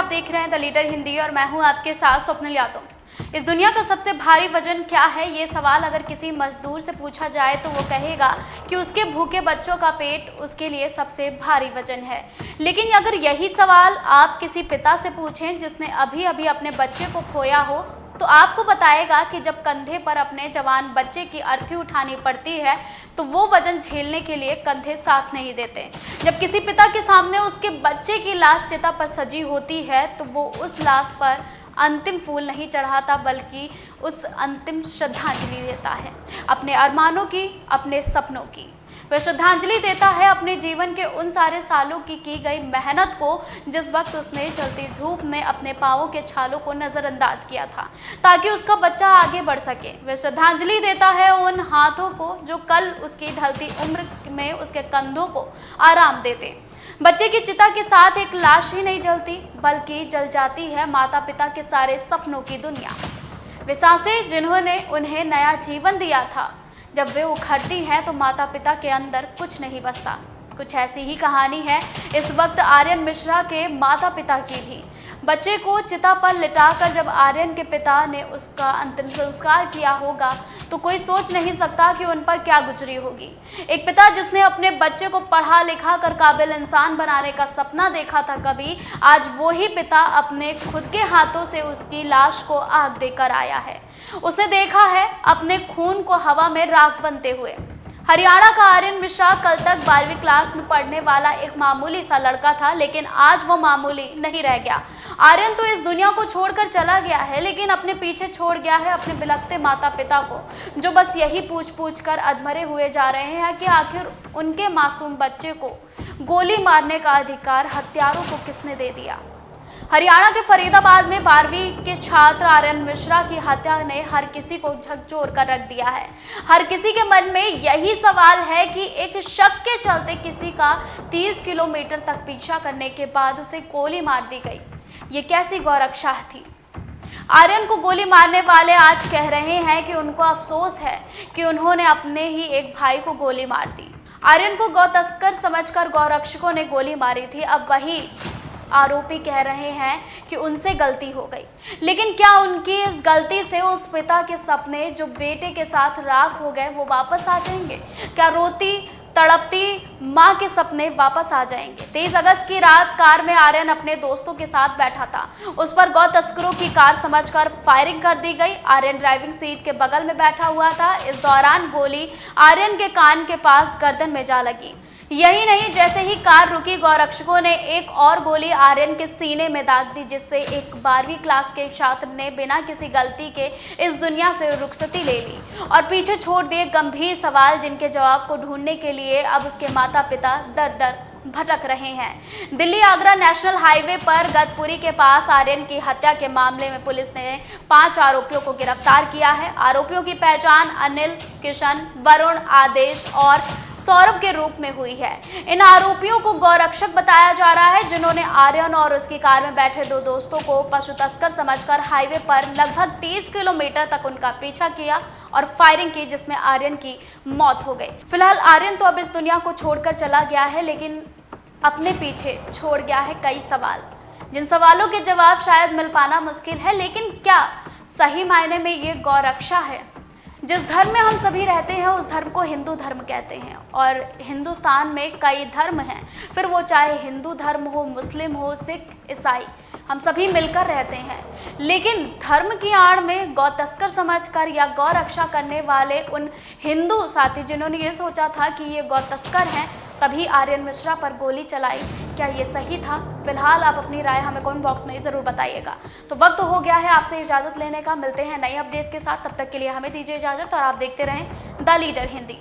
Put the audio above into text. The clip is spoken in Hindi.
आप देख रहे हैं द लीडर हिंदी और मैं हूं आपके साथ स्वप्निल यादव। इस दुनिया का सबसे भारी वजन क्या है, ये सवाल अगर किसी मजदूर से पूछा जाए तो वो कहेगा कि उसके भूखे बच्चों का पेट उसके लिए सबसे भारी वजन है। लेकिन अगर यही सवाल आप किसी पिता से पूछें जिसने अभी अभी अपने बच्चे को खोया हो, तो आपको बताएगा कि जब कंधे पर अपने जवान बच्चे की अर्थी उठानी पड़ती है तो वो वजन झेलने के लिए कंधे साथ नहीं देते। जब किसी पिता के सामने उसके बच्चे की लाश चिता पर सजी होती है तो वो उस लाश पर अंतिम फूल नहीं चढ़ाता बल्कि उस अंतिम श्रद्धांजलि देता है अपने अरमानों की, अपने सपनों की। वह श्रद्धांजलि देता है अपने जीवन के उन सारे सालों की गई मेहनत को, जिस वक्त उसने चलती धूप में अपने पांवों के छालों को नज़रअंदाज किया था ताकि उसका बच्चा आगे बढ़ सके। वह श्रद्धांजलि देता है उन हाथों को जो कल उसकी ढलती उम्र में उसके कंधों को आराम देते। बच्चे की चिता के साथ एक लाश ही नहीं जलती बल्कि जल जाती है माता पिता के सारे सपनों की दुनिया। वे सांसें जिन्होंने उन्हें नया जीवन दिया था, जब वे उखड़ती हैं तो माता पिता के अंदर कुछ नहीं बचता। कुछ ऐसी ही कहानी है इस वक्त आर्यन मिश्रा के माता पिता की भी। बच्चे को चिता पर लिटाकर जब आर्यन के पिता ने उसका अंतिम संस्कार किया होगा तो कोई सोच नहीं सकता कि उन पर क्या गुजरी होगी। एक पिता जिसने अपने बच्चे को पढ़ा लिखा कर काबिल इंसान बनाने का सपना देखा था कभी, आज वो ही पिता अपने खुद के हाथों से उसकी लाश को आग देकर आया है। उसने देखा है अपने खून को हवा में राख बनते हुए। हरियाणा का आर्यन मिश्रा कल तक 12वीं क्लास में पढ़ने वाला एक मामूली सा लड़का था, लेकिन आज वो मामूली नहीं रह गया। आर्यन तो इस दुनिया को छोड़कर चला गया है, लेकिन अपने पीछे छोड़ गया है अपने बिलखते माता पिता को, जो बस यही पूछ कर अधमरे हुए जा रहे हैं कि आखिर उनके मासूम बच्चे को गोली मारने का अधिकार हत्यारों को किसने दे दिया। हरियाणा के फरीदाबाद में 12वीं के छात्र आर्यन मिश्रा की हत्या ने हर किसी को झकझोर कर रख दिया है। हर किसी के मन में यही सवाल है कि एक शक के चलते किसी का 30 किलोमीटर तक पीछा करने के बाद उसे गोली मार दी गई। ये कैसी गौरक्षा थी। आर्यन को गोली मारने वाले आज कह रहे हैं कि उनको अफसोस है कि उन्होंने अपने ही एक भाई को गोली मार दी। आर्यन को गौ तस्कर समझकर गौरक्षकों ने गोली मारी थी। अब वही आरोपी कह रहे हैं कि उनसे गलती हो गई, लेकिन क्या उनकी इस गलती से उस पिता के सपने जो बेटे के साथ राख हो गए वो वापस आ जाएंगे? क्या रोती तड़पती माँ के सपने वापस आ जाएंगे? 23 अगस्त की रात कार में आर्यन अपने दोस्तों के साथ बैठा था। उस पर गौ तस्करों की कार समझकर फायरिंग कर दी गई। आर्यन ड्राइविंग सीट के बगल में बैठा हुआ था। इस दौरान गोली आर्यन के कान के पास गर्दन में जा लगी। यही नहीं, जैसे ही कार रुकी गौरक्षकों ने एक और गोली आर्यन के सीने में दाग दी, जिससे एक 12वीं क्लास के छात्र ने बिना किसी गलती के इस दुनिया से रुखसती ले ली और पीछे छोड़ दिए गंभीर सवाल जिनके जवाब को ढूंढने के लिए अब उसके माता पिता दर दर भटक रहे हैं। दिल्ली आगरा नेशनल हाईवे पर गतपुरी के पास आर्यन की हत्या के मामले में पुलिस ने 5 आरोपियों को गिरफ्तार किया है। आरोपियों की पहचान अनिल, किशन, वरुण, आदेश और सौरभ के रूप में हुई है। इन आरोपियों को गौरक्षक बताया जा रहा है, जिन्होंने आर्यन और उसकी कार में बैठे 2 दोस्तों को पशु तस्कर समझकर हाईवे पर लगभग 30 किलोमीटर तक उनका पीछा किया और फायरिंग की, जिसमें आर्यन की मौत हो गई। फिलहाल आर्यन तो अब इस दुनिया को छोड़कर चला गया है, लेकिन अपने पीछे छोड़ गया है कई सवाल, जिन सवालों के जवाब शायद मिल पाना मुश्किल है। लेकिन क्या सही मायने में ये गौरक्षा है? जिस धर्म में हम सभी रहते हैं उस धर्म को हिंदू धर्म कहते हैं, और हिंदुस्तान में कई धर्म हैं, फिर वो चाहे हिंदू धर्म हो, मुस्लिम हो, सिख, ईसाई, हम सभी मिलकर रहते हैं। लेकिन धर्म की आड़ में गौ तस्कर समझकर या गौ रक्षा करने वाले उन हिंदू साथी जिन्होंने ये सोचा था कि ये गौ तस्कर हैं, तभी आर्यन मिश्रा पर गोली चलाई, क्या ये सही था? फिलहाल आप अपनी राय हमें कमेंट बॉक्स में ज़रूर बताइएगा। तो वक्त हो गया है आपसे इजाज़त लेने का। मिलते हैं नई अपडेट्स के साथ, तब तक के लिए हमें दीजिए इजाज़त और आप देखते रहें द लीडर हिंदी।